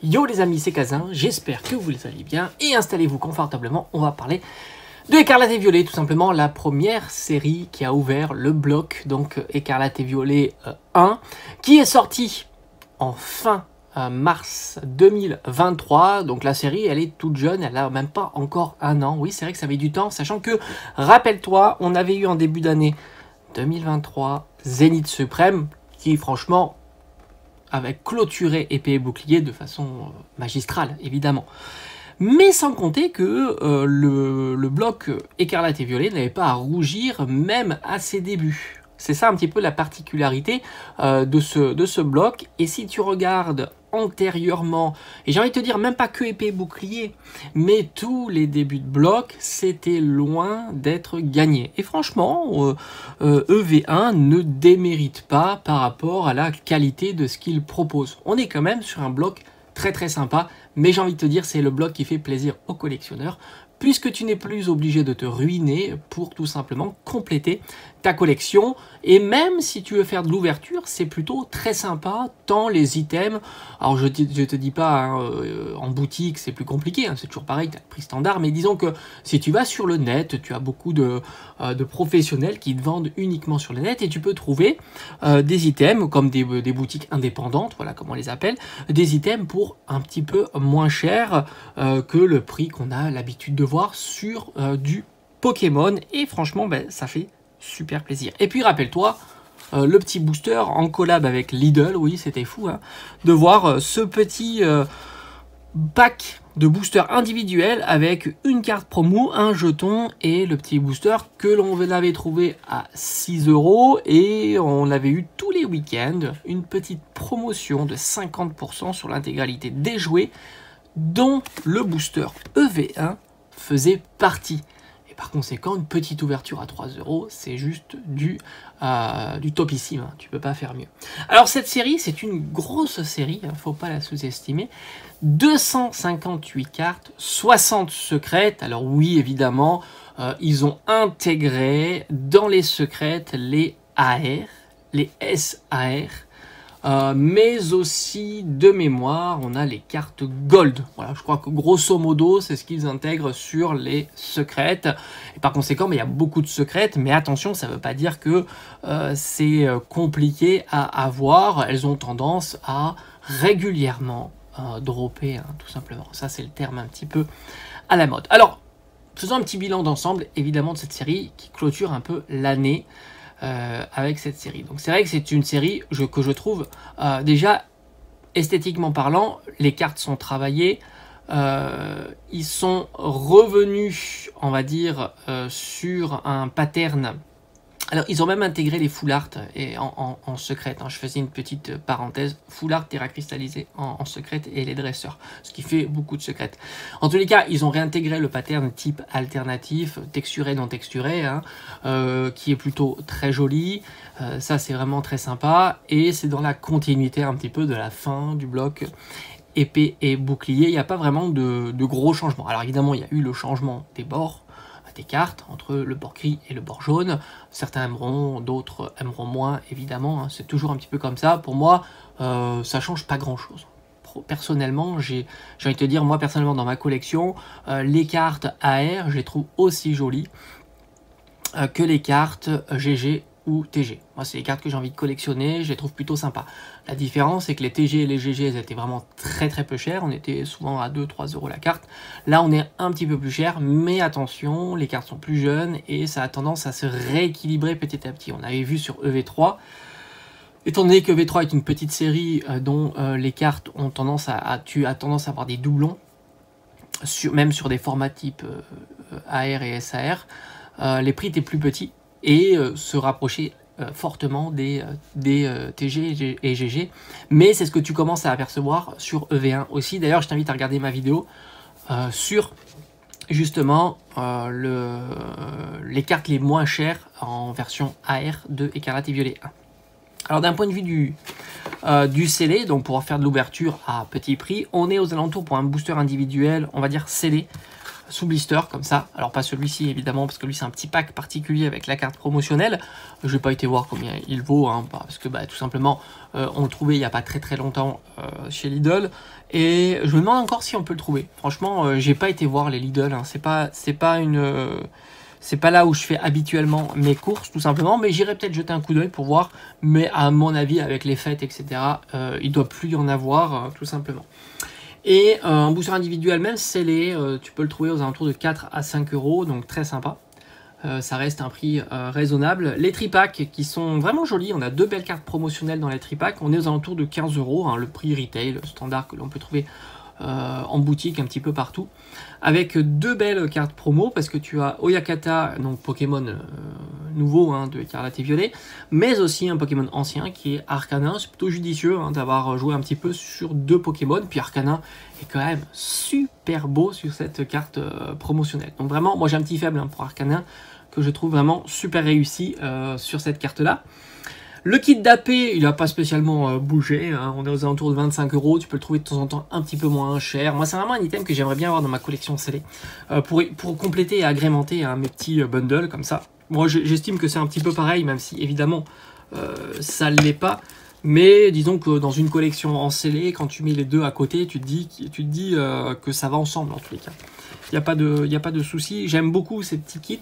Yo les amis, c'est Kazin, j'espère que vous allez bien et installez-vous confortablement, on va parler de Écarlate et Violet, tout simplement la première série qui a ouvert le bloc, donc Écarlate et Violet 1, qui est sorti en fin mars 2023, donc la série elle est toute jeune, elle a même pas encore un an, oui c'est vrai que ça met du temps, sachant que, rappelle-toi, on avait eu en début d'année 2023 Zénith Suprême, qui franchement avait clôturé épée et bouclier de façon magistrale, évidemment. Mais sans compter que le bloc Écarlate et Violet n'avait pas à rougir, même à ses débuts. C'est ça un petit peu la particularité de ce bloc. Et si tu regardes antérieurement, et j'ai envie de te dire même pas que épée et bouclier, mais tous les débuts de bloc, c'était loin d'être gagné. Et franchement, EV1 ne démérite pas par rapport à la qualité de ce qu'il propose. On est quand même sur un bloc très très sympa, mais j'ai envie de te dire c'est le bloc qui fait plaisir aux collectionneurs, puisque tu n'es plus obligé de te ruiner pour tout simplement compléter ta collection. Et même si tu veux faire de l'ouverture, c'est plutôt très sympa, tant les items, alors je te dis pas hein, en boutique c'est plus compliqué, hein, c'est toujours pareil, tu as le prix standard, mais disons que si tu vas sur le net, tu as beaucoup de professionnels qui te vendent uniquement sur le net, et tu peux trouver des items comme des boutiques indépendantes, voilà comment on les appelle, des items pour un petit peu moins cher que le prix qu'on a l'habitude de voir sur du Pokémon, et franchement ben, ça fait super plaisir. Et puis rappelle-toi le petit booster en collab avec Lidl, oui c'était fou hein, de voir ce petit pack de booster individuel avec une carte promo, un jeton et le petit booster que l'on avait trouvé à 6 €, et on avait eu tous les week-ends une petite promotion de 50% sur l'intégralité des jouets dont le booster EV1 faisait partie. Et par conséquent, une petite ouverture à 3 €, c'est juste du topissime, hein, tu peux pas faire mieux. Alors cette série, c'est une grosse série, hein, faut pas la sous-estimer. 258 cartes, 60 secrètes. Alors oui, évidemment, ils ont intégré dans les secrètes les AR, les SAR, mais aussi de mémoire on a les cartes gold. Voilà, je crois que grosso modo c'est ce qu'ils intègrent sur les secrètes, et par conséquent il y a beaucoup de secrètes, mais attention, ça veut pas dire que c'est compliqué à avoir. Elles ont tendance à régulièrement dropper, hein, tout simplement. Ça c'est le terme un petit peu à la mode. Alors faisons un petit bilan d'ensemble évidemment de cette série qui clôture un peu l'année avec cette série. Donc c'est vrai que c'est une série que je trouve déjà esthétiquement parlant, les cartes sont travaillées, ils sont revenus on va dire sur un pattern. Alors ils ont même intégré les full art et en secrète, hein. Je faisais une petite parenthèse, full art terra cristallisé en secrète et les dresseurs, ce qui fait beaucoup de secrètes. En tous les cas, ils ont réintégré le pattern type alternatif, texturé non texturé, hein, qui est plutôt très joli. Ça c'est vraiment très sympa, et c'est dans la continuité un petit peu de la fin du bloc épée et bouclier. Il n'y a pas vraiment de gros changements. Alors évidemment il y a eu le changement des bords des cartes, entre le bord gris et le bord jaune. Certains aimeront, d'autres aimeront moins, évidemment, hein. C'est toujours un petit peu comme ça. Pour moi, ça change pas grand chose. Personnellement, j'ai envie de te dire, moi personnellement dans ma collection, les cartes AR, je les trouve aussi jolies que les cartes GG ou TG. Moi c'est les cartes que j'ai envie de collectionner, je les trouve plutôt sympas. La différence c'est que les TG et les GG elles étaient vraiment très très peu chères, on était souvent à 2-3 € la carte. Là on est un petit peu plus cher, mais attention, les cartes sont plus jeunes et ça a tendance à se rééquilibrer petit à petit. On avait vu sur EV3, étant donné que EV3 est une petite série dont les cartes ont tendance à avoir des doublons, même sur des formats type AR et SAR, les prix étaient plus petits et se rapprocher fortement des TG et GG, mais c'est ce que tu commences à apercevoir sur EV1 aussi. D'ailleurs je t'invite à regarder ma vidéo sur justement les cartes les moins chères en version AR de Écarlate et Violet 1. Alors d'un point de vue du scellé, donc pour faire de l'ouverture à petit prix, on est aux alentours pour un booster individuel, on va dire scellé, sous blister comme ça. Alors pas celui-ci évidemment parce que lui c'est un petit pack particulier avec la carte promotionnelle. Je n'ai pas été voir combien il vaut hein, parce que tout simplement on le trouvait il n'y a pas très longtemps chez Lidl et je me demande encore si on peut le trouver. Franchement j'ai pas été voir les Lidl, hein. C'est pas là où je fais habituellement mes courses tout simplement, mais j'irai peut-être jeter un coup d'œil pour voir, mais à mon avis avec les fêtes etc il doit plus y en avoir tout simplement. Et un booster individuel même scellé, tu peux le trouver aux alentours de 4 à 5 euros, donc très sympa. Ça reste un prix raisonnable. Les tripacks qui sont vraiment jolis, on a 2 belles cartes promotionnelles dans les tripacks, on est aux alentours de 15 euros, hein, le prix retail standard que l'on peut trouver en boutique un petit peu partout. Avec 2 belles cartes promo, parce que tu as Oyakata, donc Pokémon nouveau hein, de Écarlate et Violet, mais aussi un Pokémon ancien qui est Arcanin. C'est plutôt judicieux hein, d'avoir joué un petit peu sur 2 Pokémon, puis Arcanin est quand même super beau sur cette carte promotionnelle. Donc vraiment, moi j'ai un petit faible hein, pour Arcanin, que je trouve vraiment super réussi sur cette carte-là. Le kit d'AP, il n'a pas spécialement bougé, hein. On est aux alentours de 25 euros, tu peux le trouver de temps en temps un petit peu moins cher. Moi, c'est vraiment un item que j'aimerais bien avoir dans ma collection scellée, pour compléter et agrémenter hein, mes petits bundles comme ça. Moi, j'estime que c'est un petit peu pareil, même si évidemment, ça ne l'est pas. Mais disons que dans une collection en scellé, quand tu mets les deux à côté, tu te dis que ça va ensemble en tous les cas. Il n'y a pas de souci. J'aime beaucoup ces petits kits.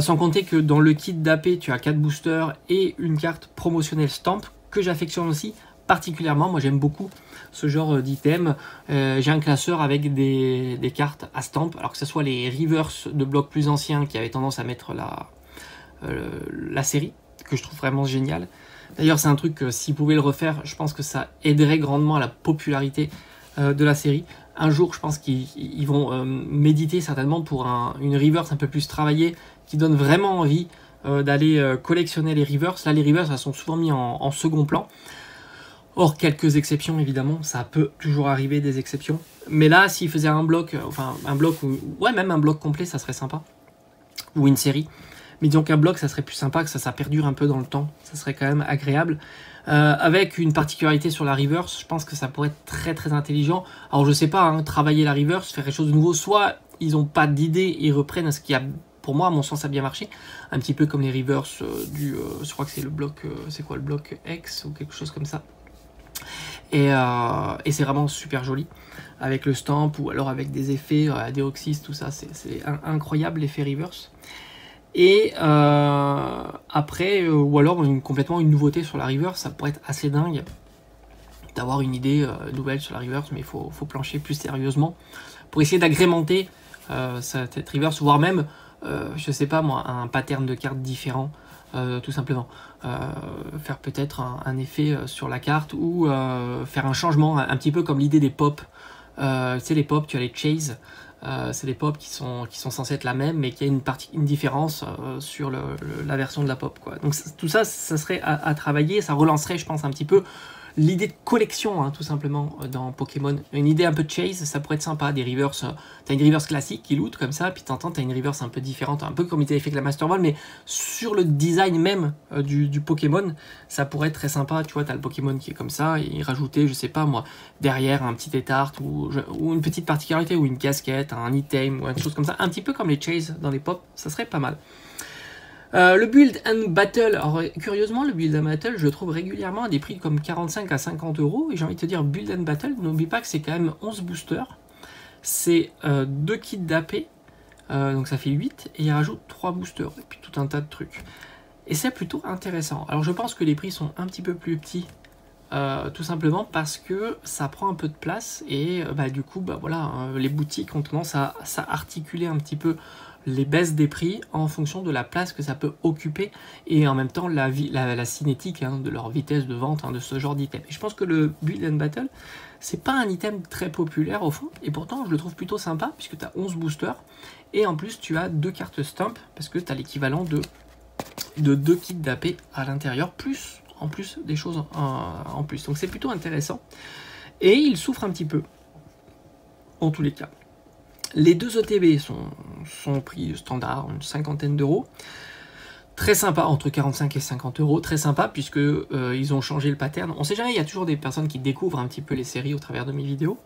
Sans compter que dans le kit d'AP, tu as 4 boosters et une carte promotionnelle stamp que j'affectionne aussi particulièrement. Moi, j'aime beaucoup ce genre d'item. J'ai un classeur avec des cartes à stamp, alors que ce soit les reverse de blocs plus anciens qui avaient tendance à mettre la série, que je trouve vraiment génial. D'ailleurs, c'est un truc que s'ils pouvaient le refaire, je pense que ça aiderait grandement à la popularité de la série. Un jour, je pense qu'ils vont méditer certainement pour une reverse un peu plus travaillée, qui donne vraiment envie d'aller collectionner les reverse. Là, les reverse, elles sont souvent mis en second plan. Or, quelques exceptions, évidemment, ça peut toujours arriver des exceptions. Mais là, s'ils faisaient un bloc, enfin un bloc, ouais, même un bloc complet, ça serait sympa. Ou une série. Mais disons qu'un bloc, ça serait plus sympa, que ça perdure un peu dans le temps. Ça serait quand même agréable. Avec une particularité sur la reverse, je pense que ça pourrait être très intelligent. Alors je sais pas, hein, travailler la reverse, faire quelque chose de nouveau, soit ils n'ont pas d'idée, ils reprennent à ce qui a, pour moi, à mon sens, a bien marché. Un petit peu comme les reverse je crois que c'est le bloc, c'est quoi le bloc X ou quelque chose comme ça. Et c'est vraiment super joli, avec le stamp ou alors avec des effets, Deoxys, tout ça, c'est incroyable l'effet reverse. Et après, ou alors complètement une nouveauté sur la reverse, ça pourrait être assez dingue d'avoir une idée nouvelle sur la reverse, mais il faut plancher plus sérieusement pour essayer d'agrémenter cette reverse, voire même, je sais pas moi, un pattern de cartes différent, tout simplement. Faire peut-être un effet sur la carte ou faire un changement, un petit peu comme l'idée des pop. Tu sais, les pop, tu as les chase. C'est des pop qui sont censés être la même, mais qui a une différence sur la version de la pop, quoi. Donc tout ça, ça serait à travailler, ça relancerait, je pense, un petit peu l'idée de collection, hein, tout simplement, dans Pokémon. Une idée un peu de chase, ça pourrait être sympa, des reverse, t'as une reverse classique qui loot comme ça, puis t'entends, t'as une reverse un peu différente, un peu comme ils avaient fait avec la Master Ball, mais sur le design même du Pokémon, ça pourrait être très sympa, tu vois, t'as le Pokémon qui est comme ça, et rajouter, je sais pas moi, derrière un petit étart, ou une petite particularité, ou une casquette, un item, ou une chose comme ça, un petit peu comme les chase dans les pop, ça serait pas mal. Le build and battle, alors curieusement le build and battle je le trouve régulièrement à des prix comme 45 à 50 euros, et j'ai envie de te dire build and battle, n'oublie pas que c'est quand même 11 boosters, c'est 2 kits d'AP, donc ça fait 8, et il rajoute 3 boosters, et puis tout un tas de trucs. Et c'est plutôt intéressant. Alors je pense que les prix sont un petit peu plus petits, tout simplement parce que ça prend un peu de place, et du coup voilà, les boutiques ont tendance à articuler un petit peu les baisses des prix en fonction de la place que ça peut occuper et en même temps la cinétique hein, de leur vitesse de vente hein, de ce genre d'item. Et je pense que le Build and Battle, c'est pas un item très populaire au fond, et pourtant je le trouve plutôt sympa puisque tu as 11 boosters et en plus tu as 2 cartes stamp parce que tu as l'équivalent de 2 kits d'AP à l'intérieur, en plus des choses en plus. Donc c'est plutôt intéressant et il souffre un petit peu en tous les cas. Les 2 ETB sont au prix standard, une cinquantaine d'euros. Très sympa, entre 45 et 50 euros, très sympa puisque ils ont changé le pattern. On sait jamais, il y a toujours des personnes qui découvrent un petit peu les séries au travers de mes vidéos.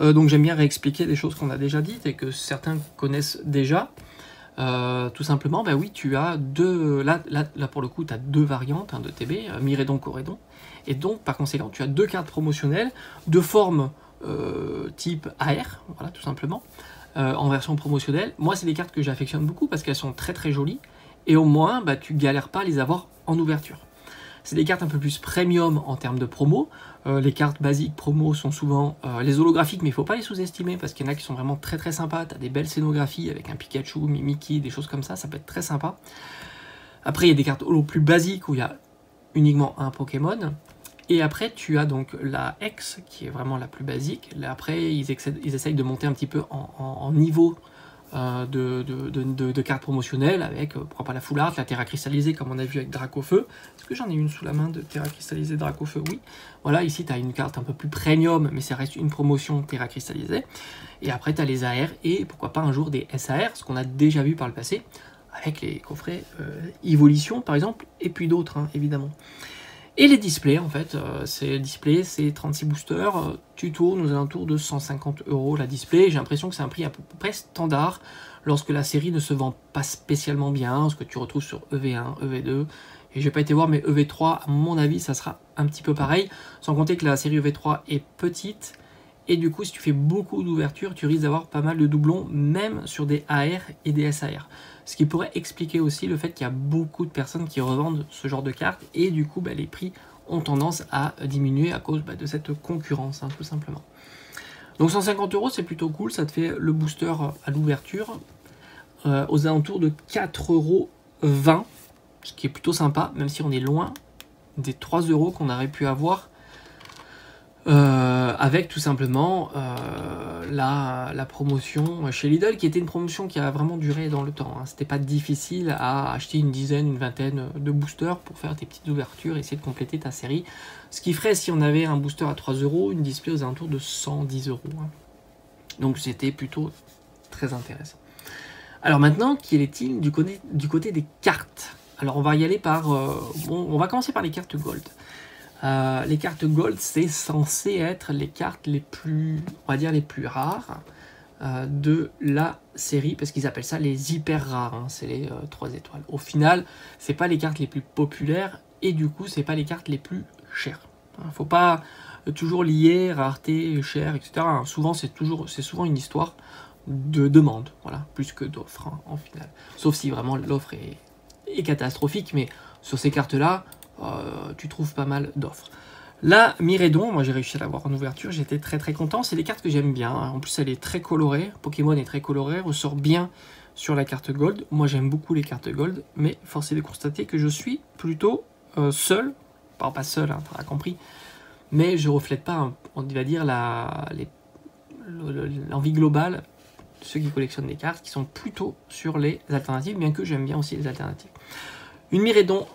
Donc j'aime bien réexpliquer des choses qu'on a déjà dites et que certains connaissent déjà. Tout simplement, bah oui, tu as là pour le coup, tu as deux variantes de TB, Miredon, Coredon. Et donc, par conséquent, tu as deux cartes promotionnelles de forme type AR, voilà, tout simplement, en version promotionnelle. Moi, c'est des cartes que j'affectionne beaucoup parce qu'elles sont très très jolies. Et au moins, bah, tu galères pas à les avoir en ouverture. C'est des cartes un peu plus premium en termes de promo. Les cartes basiques promo sont souvent les holographiques, mais il ne faut pas les sous-estimer parce qu'il y en a qui sont vraiment très très sympas. Tu as des belles scénographies avec un Pikachu, Mickey, des choses comme ça peut être très sympa. Après, il y a des cartes holo plus basiques où il y a uniquement un Pokémon. Et après, tu as donc la X qui est vraiment la plus basique. Là, après, ils essayent de monter un petit peu en niveau de cartes promotionnelles avec, pourquoi pas la Full Art, la Terra cristallisée comme on a vu avec Dracofeu. Est-ce que j'en ai une sous la main de Terra cristallisée Dracofeu? Oui. Voilà, ici tu as une carte un peu plus premium, mais ça reste une promotion Terra cristallisée. Et après tu as les AR et pourquoi pas un jour des SAR, ce qu'on a déjà vu par le passé, avec les coffrets Evolution par exemple, et puis d'autres évidemment. Et les displays, en fait, c'est 36 boosters, tu tournes aux alentours de 150 € la display. J'ai l'impression que c'est un prix à peu près standard lorsque la série ne se vend pas spécialement bien, ce que tu retrouves sur EV1, EV2. Et j'ai pas été voir, mais EV3, à mon avis, ça sera un petit peu pareil, sans compter que la série EV3 est petite. Et du coup, si tu fais beaucoup d'ouvertures, tu risques d'avoir pas mal de doublons, même sur des AR et des SAR. Ce qui pourrait expliquer aussi le fait qu'il y a beaucoup de personnes qui revendent ce genre de cartes, et du coup, les prix ont tendance à diminuer à cause de cette concurrence, tout simplement. Donc 150 €, c'est plutôt cool, ça te fait le booster à l'ouverture, aux alentours de 4,20 €, ce qui est plutôt sympa, même si on est loin des 3 € qu'on aurait pu avoir avec tout simplement la promotion chez Lidl, qui était une promotion qui a vraiment duré dans le temps. C'était pas difficile à acheter une dizaine, une vingtaine de boosters pour faire tes petites ouvertures et essayer de compléter ta série. Ce qui ferait, si on avait un booster à 3 €, une display aux alentours de 110 €. Donc c'était plutôt très intéressant. Alors maintenant, qu'il est-il du côté des cartes? Alors on va y aller par... on va commencer par les cartes Gold. Les cartes Gold, c'est censé être les cartes les plus, on va dire, les plus rares de la série, parce qu'ils appellent ça les hyper rares, c'est les 3 étoiles. Au final, c'est pas les cartes les plus populaires, et du coup, c'est pas les cartes les plus chères. Faut pas toujours lier rareté, cher, etc. Souvent, c'est souvent une histoire de demande, voilà, plus que d'offre, en final. Sauf si vraiment l'offre est catastrophique, mais sur ces cartes-là, tu trouves pas mal d'offres. La Miredon, moi j'ai réussi à l'avoir en ouverture, j'étais très très content. C'est des cartes que j'aime bien, en plus elle est très colorée, Pokémon est très coloré, ressort bien sur la carte Gold. Moi j'aime beaucoup les cartes Gold, mais force est de constater que je suis plutôt seul, pas seul, tu as compris, mais je reflète pas, on va dire, l'envie globale de ceux qui collectionnent des cartes, qui sont plutôt sur les alternatives, bien que j'aime bien aussi les alternatives. Une Miredon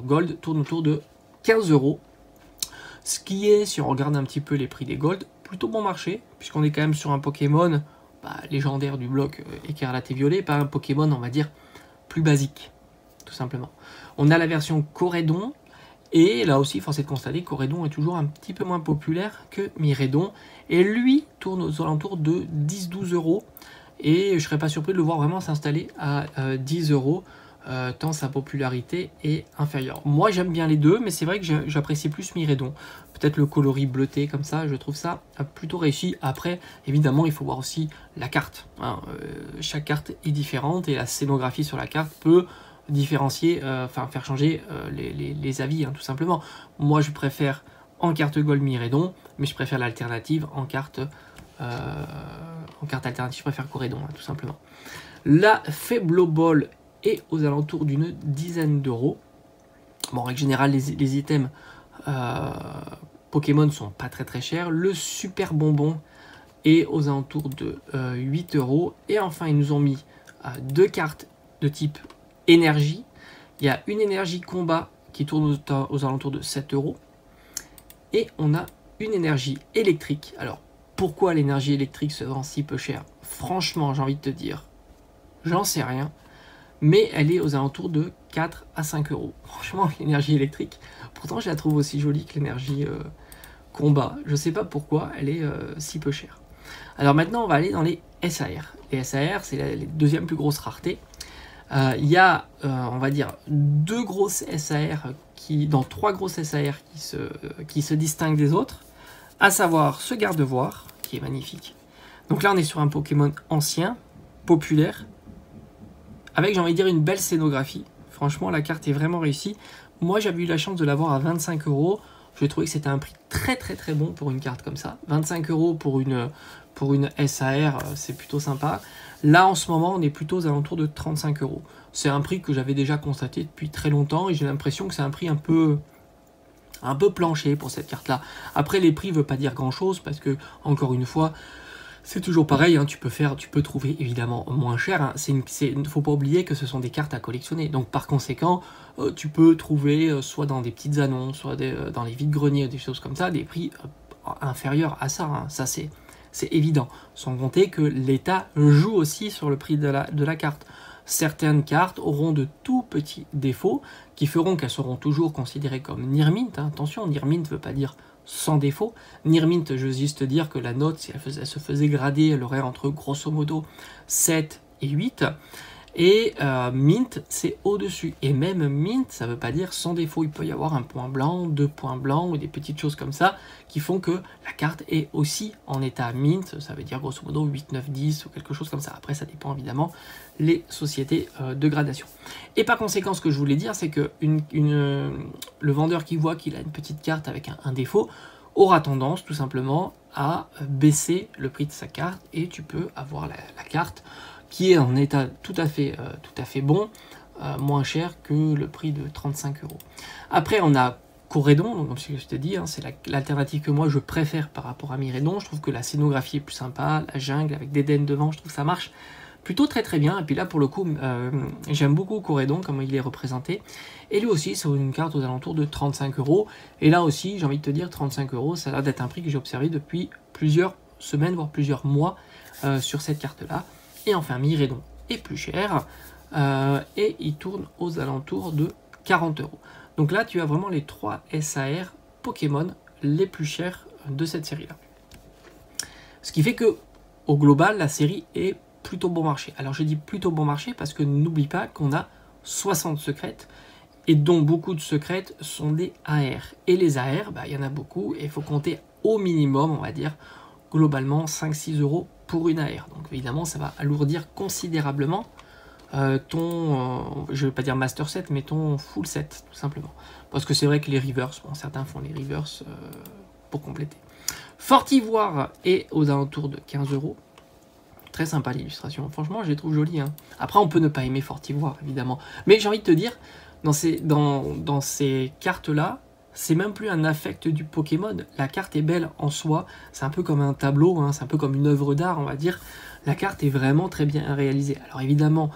Gold tourne autour de 15 €, ce qui est, si on regarde un petit peu les prix des Gold, plutôt bon marché, puisqu'on est quand même sur un Pokémon légendaire du bloc Écarlate et Violet, pas un Pokémon, on va dire, plus basique, tout simplement. On a la version Coredon, et là aussi, force est de constater que Coredon est toujours un petit peu moins populaire que Miredon, et lui tourne aux alentours de 10-12 €, et je ne serais pas surpris de le voir vraiment s'installer à 10 €, tant sa popularité est inférieure. Moi j'aime bien les deux, mais c'est vrai que j'apprécie plus Miredon. Peut-être le coloris bleuté comme ça, je trouve ça plutôt réussi. Après, évidemment, il faut voir aussi la carte. Chaque carte est différente, et la scénographie sur la carte peut différencier, faire changer les avis, tout simplement. Moi je préfère en carte Gold Miredon, mais je préfère l'alternative en carte alternative, je préfère Coredon, tout simplement. La Feblo Ball est aux alentours d'une dizaine d'euros. Bon, en règle générale, les items Pokémon sont pas très très chers. Le Super Bonbon est aux alentours de 8 €. Et enfin, ils nous ont mis deux cartes de type énergie. Il y a une énergie combat qui tourne aux alentours de 7 €. Et on a une énergie électrique. Alors, pourquoi l'énergie électrique se vend si peu cher? Franchement, j'ai envie de te dire, j'en sais rien. Mais elle est aux alentours de 4 à 5 €. Franchement, l'énergie électrique, pourtant je la trouve aussi jolie que l'énergie combat. Je sais pas pourquoi elle est si peu chère. Alors maintenant, on va aller dans les SAR. Les SAR, c'est la deuxième plus grosse rareté. Il y a, on va dire, deux grosses SAR, dans trois grosses SAR qui se distinguent des autres, à savoir ce Gardevoir, qui est magnifique. Donc là, on est sur un Pokémon ancien, populaire, avec, j'ai envie de dire, une belle scénographie. Franchement, la carte est vraiment réussie. Moi, j'avais eu la chance de l'avoir à 25 €. Je trouvais que c'était un prix très très très bon pour une carte comme ça. 25 € pour une SAR, c'est plutôt sympa. Là, en ce moment, on est plutôt aux alentours de 35 €. C'est un prix que j'avais déjà constaté depuis très longtemps et j'ai l'impression que c'est un prix un peu plancher pour cette carte-là. Après, les prix ne veulent pas dire grand-chose parce que, encore une fois, c'est toujours pareil, hein, tu peux trouver évidemment moins cher. Hein. Il ne faut pas oublier que ce sont des cartes à collectionner. Donc par conséquent, tu peux trouver soit dans des petites annonces, soit dans les vides-greniers, des choses comme ça, des prix inférieurs à ça. Hein. Ça c'est évident. Sans compter que l'État joue aussi sur le prix de la carte. Certaines cartes auront de tout petits défauts qui feront qu'elles seront toujours considérées comme near mint. Hein. Attention, near mint ne veut pas dire sans défaut. Near mint, je veux juste dire que la note, si elle se faisait grader, elle aurait entre grosso modo 7 et 8. Et mint, c'est au-dessus. Et même mint, ça ne veut pas dire sans défaut. Il peut y avoir un point blanc, 2 points blancs ou des petites choses comme ça qui font que la carte est aussi en état mint. Ça veut dire grosso modo 8, 9, 10 ou quelque chose comme ça. Après, ça dépend évidemment les sociétés de gradation. Et par conséquent, ce que je voulais dire, c'est que le vendeur qui voit qu'il a une petite carte avec un défaut aura tendance tout simplement à baisser le prix de sa carte et tu peux avoir la carte qui est en état tout à fait bon, moins cher que le prix de 35 €. Après, on a Corédon, donc comme je t'ai dit, hein, c'est l'alternative que moi je préfère par rapport à Miraidon. Je trouve que la scénographie est plus sympa, la jungle avec des dents devant, je trouve que ça marche plutôt très très bien. Et puis là, pour le coup, j'aime beaucoup Corédon, comment il est représenté. Et lui aussi, c'est une carte aux alentours de 35 €. Et là aussi, j'ai envie de te dire, 35 €, ça a l'air d'être un prix que j'ai observé depuis plusieurs semaines, voire plusieurs mois sur cette carte-là. Et enfin, Miraidon est plus cher et il tourne aux alentours de 40 €. Donc là, tu as vraiment les 3 SAR Pokémon les plus chers de cette série-là. Ce qui fait que, au global, la série est plutôt bon marché. Alors je dis plutôt bon marché parce que n'oublie pas qu'on a 60 secrètes et dont beaucoup de secrètes sont des AR. Et les AR, bah, il y en a beaucoup et il faut compter au minimum, on va dire, globalement 5-6 € pour une AR. Donc évidemment, ça va alourdir considérablement ton, je ne vais pas dire master set, mais ton full set, tout simplement. Parce que c'est vrai que les reverse, bon, certains font les reverse pour compléter. Fortivoire est aux alentours de 15 €. Très sympa l'illustration. Franchement, je les trouve jolies. Hein. Après, on peut ne pas aimer Fortivoire, évidemment. Mais j'ai envie de te dire, dans ces cartes-là, c'est même plus un affect du Pokémon. La carte est belle en soi. C'est un peu comme un tableau, hein, c'est un peu comme une œuvre d'art, on va dire. La carte est vraiment très bien réalisée. Alors évidemment,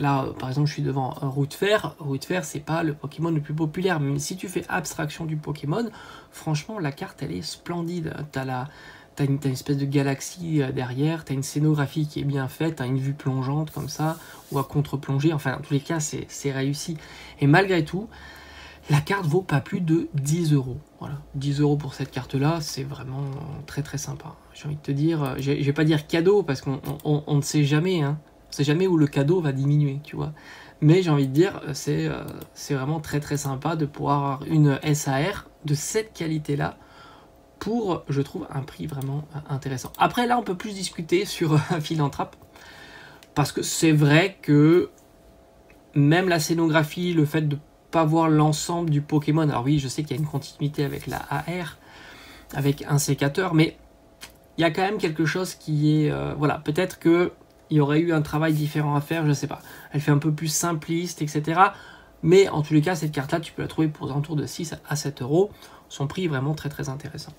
là, par exemple, je suis devant un Route Fer. Route Fer, c'est pas le Pokémon le plus populaire. Mais si tu fais abstraction du Pokémon, franchement, la carte, elle est splendide. T'as une espèce de galaxie derrière, t'as une scénographie qui est bien faite, t'as une vue plongeante comme ça, ou à contre-plongée. Enfin, dans tous les cas, c'est réussi. Et malgré tout, la carte vaut pas plus de 10 €. Voilà, 10 € pour cette carte-là, c'est vraiment très très sympa. J'ai envie de te dire, je vais pas dire cadeau parce qu'on ne sait jamais, hein. On sait jamais où le cadeau va diminuer, tu vois. Mais j'ai envie de dire, c'est vraiment très très sympa de pouvoir avoir une SAR de cette qualité-là pour, je trouve, un prix vraiment intéressant. Après, là, on peut plus discuter sur un Philanthrope parce que c'est vrai que même la scénographie, le fait de pas voir l'ensemble du Pokémon. Alors oui, je sais qu'il y a une continuité avec la AR, avec un sécateur, mais il y a quand même quelque chose qui est... voilà, peut-être qu'il y aurait eu un travail différent à faire, je sais pas. Elle fait un peu plus simpliste, etc. Mais en tous les cas, cette carte-là, tu peux la trouver pour alentours de 6 à 7 €. Son prix est vraiment très très intéressant.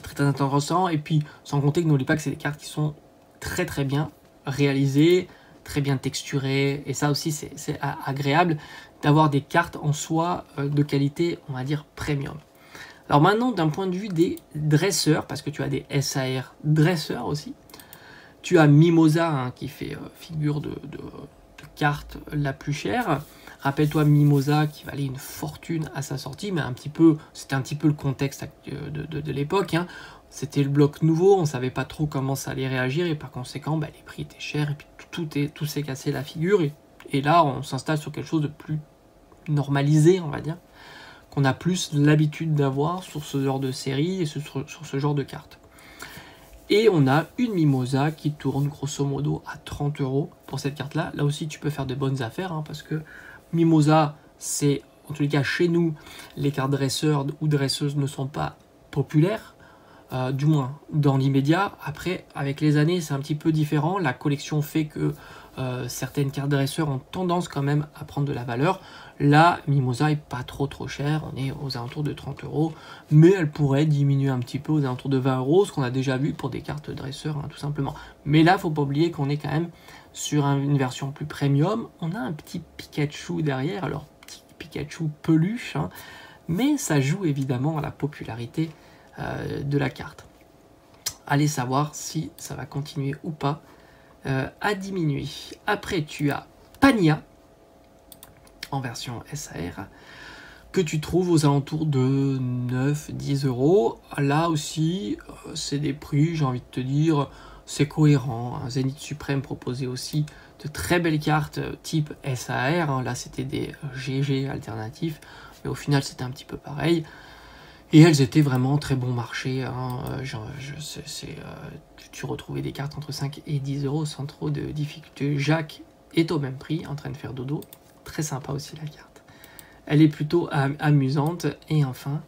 Très très intéressant, et puis sans compter que n'oublie pas que c'est des cartes qui sont très très bien réalisées, très bien texturées, et ça aussi c'est agréable d'avoir des cartes en soi de qualité, on va dire, premium. Alors maintenant, d'un point de vue des dresseurs, parce que tu as des SAR dresseurs aussi, tu as Mimosa hein, qui fait figure de carte la plus chère. Rappelle-toi Mimosa qui valait une fortune à sa sortie, mais c'était un petit peu le contexte de l'époque. Hein. C'était le bloc nouveau, on ne savait pas trop comment ça allait réagir, et par conséquent, bah, les prix étaient chers, et puis tout s'est cassé la figure, et là, on s'installe sur quelque chose de plus normalisé, on va dire, qu'on a plus l'habitude d'avoir sur ce genre de série, et sur ce genre de cartes. Et on a une Mimosa qui tourne grosso modo à 30 € pour cette carte-là. Là aussi, tu peux faire de bonnes affaires, hein, parce que Mimosa, c'est, en tous les cas chez nous, les cartes dresseurs ou dresseuses ne sont pas populaires, du moins dans l'immédiat. Après, avec les années, c'est un petit peu différent. La collection fait que certaines cartes dresseurs ont tendance quand même à prendre de la valeur. Là, Mimosa est pas trop chère, on est aux alentours de 30 €, mais elle pourrait diminuer un petit peu aux alentours de 20 €, ce qu'on a déjà vu pour des cartes dresseurs, hein, tout simplement. Mais là, faut pas oublier qu'on est quand même sur une version plus premium. On a un petit Pikachu derrière, alors petit Pikachu peluche, hein, mais ça joue évidemment à la popularité de la carte. Allez savoir si ça va continuer ou pas à diminuer. Après, tu as Pania en version SAR que tu trouves aux alentours de 9-10 €. Là aussi, c'est des prix, j'ai envie de te dire, c'est cohérent. Hein. Zénith Suprême proposait aussi de très belles cartes type SAR. Hein. Là, c'était des GG alternatifs, mais au final, c'était un petit peu pareil. Et elles étaient vraiment très bon marché. Hein. Tu retrouvais des cartes entre 5 et 10 € sans trop de difficultés. Jacques est au même prix, en train de faire dodo. Très sympa aussi la carte. Elle est plutôt amusante. Et enfin,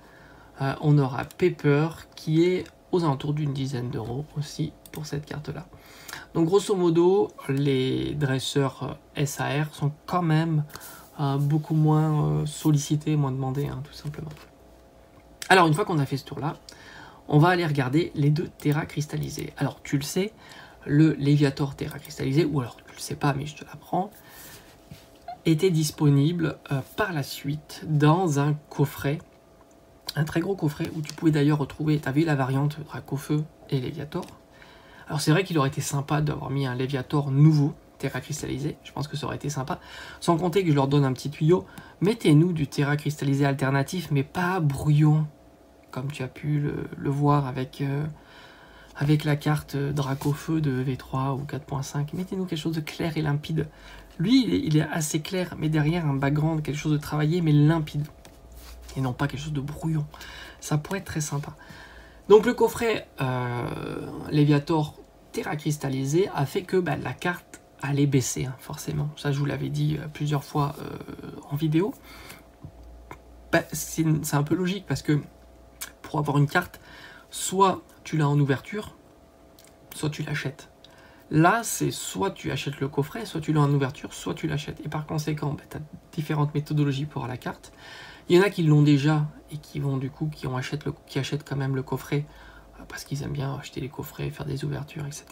on aura Pepper qui est aux alentours d'une dizaine d'euros aussi pour cette carte-là. Donc grosso modo, les dresseurs SAR sont quand même beaucoup moins sollicités, moins demandés, hein, tout simplement. Alors, une fois qu'on a fait ce tour-là, on va aller regarder les deux Terra cristallisés. Alors, tu le sais, le Léviator Terra cristallisé, ou alors tu le sais pas, mais je te l'apprends, était disponible par la suite dans un coffret, un très gros coffret, où tu pouvais d'ailleurs retrouver, tu avais la variante Dracofeu et Léviator. Alors, c'est vrai qu'il aurait été sympa d'avoir mis un Léviator nouveau, Terra cristallisé, je pense que ça aurait été sympa. Sans compter que je leur donne un petit tuyau, mettez-nous du Terra cristallisé alternatif, mais pas brouillon, comme tu as pu le voir avec la carte Dracofeu de V3 ou 4.5. Mettez-nous quelque chose de clair et limpide. Lui, il est assez clair, mais derrière un background, quelque chose de travaillé, mais limpide. Et non pas quelque chose de brouillon. Ça pourrait être très sympa. Donc le coffret Léviator Terra cristallisé a fait que la carte allait baisser, hein, forcément. Ça, je vous l'avais dit plusieurs fois en vidéo. C'est un peu logique, parce que pour avoir une carte, soit tu l'as en ouverture, soit tu l'achètes. Là, c'est soit tu achètes le coffret, soit tu l'as en ouverture, soit tu l'achètes. Et par conséquent, tu as différentes méthodologies pour la carte. Il y en a qui l'ont déjà et qui vont du coup, qui achètent quand même le coffret parce qu'ils aiment bien acheter les coffrets, faire des ouvertures, etc.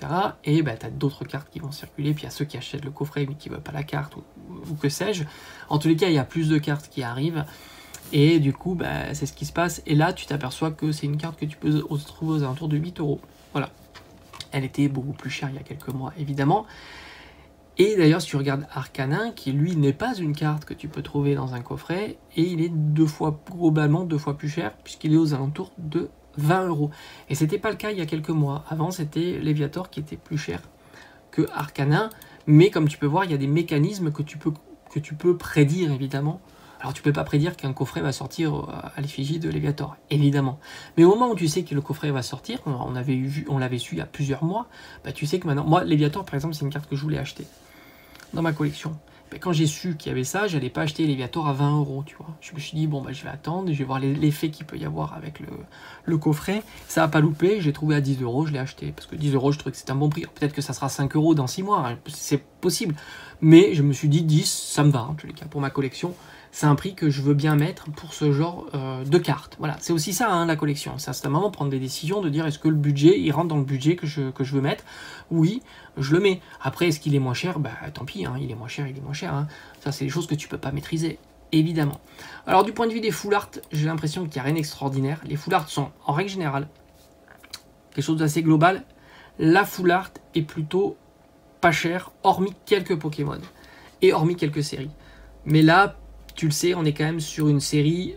Et tu as d'autres cartes qui vont circuler, puis il y a ceux qui achètent le coffret mais qui ne veulent pas la carte, ou que sais-je. En tous les cas, il y a plus de cartes qui arrivent. Et du coup, c'est ce qui se passe. Et là, tu t'aperçois que c'est une carte que tu peux trouver aux alentours de 8 €. Voilà. Elle était beaucoup plus chère il y a quelques mois, évidemment. Et d'ailleurs, si tu regardes Arcanin, qui lui n'est pas une carte que tu peux trouver dans un coffret, et il est globalement deux fois plus cher, puisqu'il est aux alentours de 20 €. Et c'était pas le cas il y a quelques mois. Avant, c'était Léviator qui était plus cher que Arcanin. Mais comme tu peux voir, il y a des mécanismes que tu peux prédire, évidemment. Alors tu peux pas prédire qu'un coffret va sortir à l'effigie de Léviator, évidemment. Mais au moment où tu sais que le coffret va sortir, on l'avait su il y a plusieurs mois, tu sais que maintenant, moi Léviator par exemple, c'est une carte que je voulais acheter dans ma collection. Quand j'ai su qu'il y avait ça, j'allais pas acheter Léviator à 20 €, tu vois. Je me suis dit, bon, je vais attendre, je vais voir l'effet qu'il peut y avoir avec le coffret. Ça n'a pas loupé, j'ai trouvé à 10 €, je l'ai acheté. Parce que 10 €, je trouvais que c'était un bon prix. Peut-être que ça sera 5 € dans 6 mois, hein, c'est possible. Mais je me suis dit, 10, ça me va, en tous les cas, pour ma collection. C'est un prix que je veux bien mettre pour ce genre de cartes. Voilà, c'est aussi ça, hein, la collection. C'est à un moment prendre des décisions, de dire est-ce que le budget, il rentre dans le budget que je veux mettre. Oui, je le mets. Après, est-ce qu'il est moins cher? Tant pis, hein, il est moins cher, il est moins cher. Hein. Ça, c'est des choses que tu peux pas maîtriser, évidemment. Alors, du point de vue des full art, j'ai l'impression qu'il n'y a rien d'extraordinaire. Les full art sont, en règle générale, quelque chose d'assez global. La full art est plutôt pas chère, hormis quelques Pokémon. et hormis quelques séries. Mais là, tu le sais, on est quand même sur une série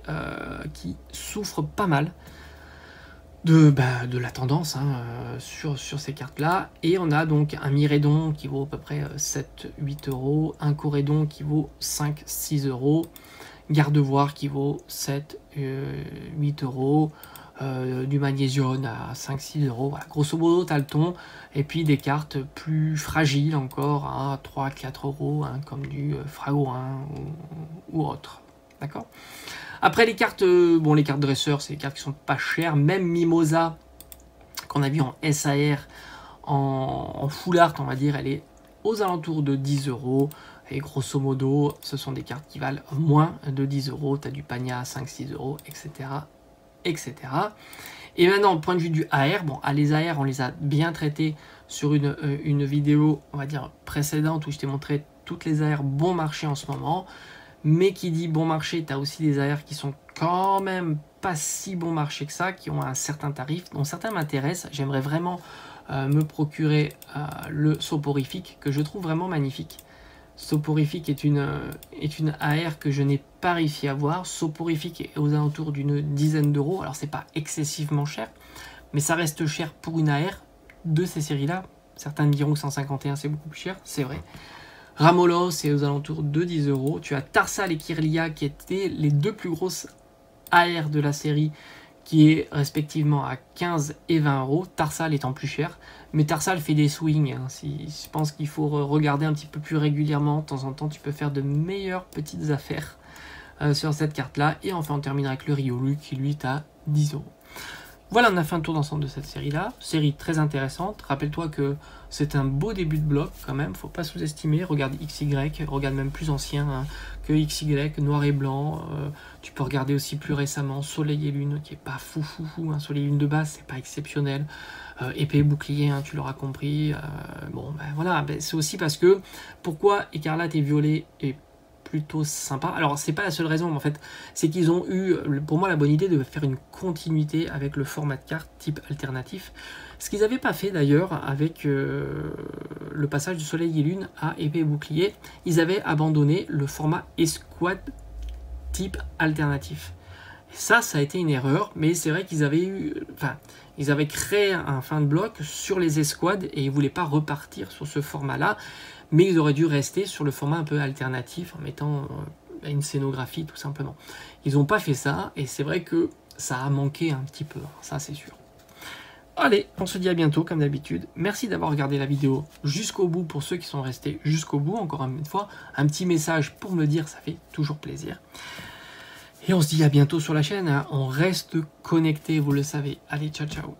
qui souffre pas mal de la tendance sur ces cartes-là. Et on a donc un Miraidon qui vaut à peu près 7-8 euros, un Corédon qui vaut 5-6 euros, Gardevoir qui vaut 7-8 euros, du Magnésion à 5-6 euros. Voilà, grosso modo, tu as le ton. Et puis des cartes plus fragiles encore à 3-4 euros, comme du Fragouin ou autre. D'accord. Après les cartes, les cartes dresseurs, c'est des cartes qui sont pas chères. Même Mimosa, qu'on a vu en SAR, en full art, on va dire, elle est aux alentours de 10 euros. Et grosso modo, ce sont des cartes qui valent moins de 10 euros. Tu as du Pagna à 5-6 euros, etc., etc. Et maintenant, point de vue du AR, les AR, on les a bien traités sur une vidéo, on va dire, précédente, où je t'ai montré toutes les AR bon marché en ce moment. Mais qui dit bon marché, tu as aussi des AR qui sont quand même pas si bon marché que ça, qui ont un certain tarif, dont certains m'intéressent. J'aimerais vraiment me procurer le soporifique, que je trouve vraiment magnifique. Soporifique est une AR que je n'ai pas réussi à voir. Soporifique est aux alentours d'une dizaine d'euros. Alors c'est pas excessivement cher, mais ça reste cher pour une AR de ces séries-là. Certains me diront que 151 c'est beaucoup plus cher, c'est vrai. Ramolos c'est aux alentours de 10 euros. Tu as Tarsal et Kirlia qui étaient les deux plus grosses AR de la série, qui est respectivement à 15 et 20 euros. Tarsal étant plus cher, mais Tarsal fait des swings. Je pense qu'il faut regarder un petit peu plus régulièrement. De temps en temps, tu peux faire de meilleures petites affaires sur cette carte-là. Et enfin, on terminera avec le Riolu qui, lui, est à 10 euros. Voilà, on a fait un tour d'ensemble de cette série-là. Série très intéressante. Rappelle-toi que c'est un beau début de bloc quand même. Faut pas sous-estimer. Regarde XY, regarde même plus ancien que XY, noir et blanc. Tu peux regarder aussi plus récemment Soleil et Lune, qui est pas fou. Soleil et Lune de base, c'est pas exceptionnel. Épée et bouclier, tu l'auras compris. Voilà, c'est aussi parce que pourquoi Écarlate et Violet est plutôt sympa. Alors c'est pas la seule raison, mais en fait c'est qu'ils ont eu pour moi la bonne idée de faire une continuité avec le format de carte type alternatif, ce qu'ils n'avaient pas fait d'ailleurs avec le passage de Soleil et Lune à Épée et Bouclier. Ils avaient abandonné le format escouade type alternatif. Et ça a été une erreur, mais c'est vrai qu'ils avaient ils avaient créé un fin de bloc sur les escouades et ils voulaient pas repartir sur ce format là, mais ils auraient dû rester sur le format un peu alternatif en mettant une scénographie tout simplement. Ils n'ont pas fait ça et c'est vrai que ça a manqué un petit peu, ça c'est sûr. Allez, on se dit à bientôt comme d'habitude. Merci d'avoir regardé la vidéo jusqu'au bout pour ceux qui sont restés jusqu'au bout. Encore une fois, un petit message pour me le dire, ça fait toujours plaisir. Et on se dit à bientôt sur la chaîne, on reste connecté, vous le savez. Allez, ciao ciao.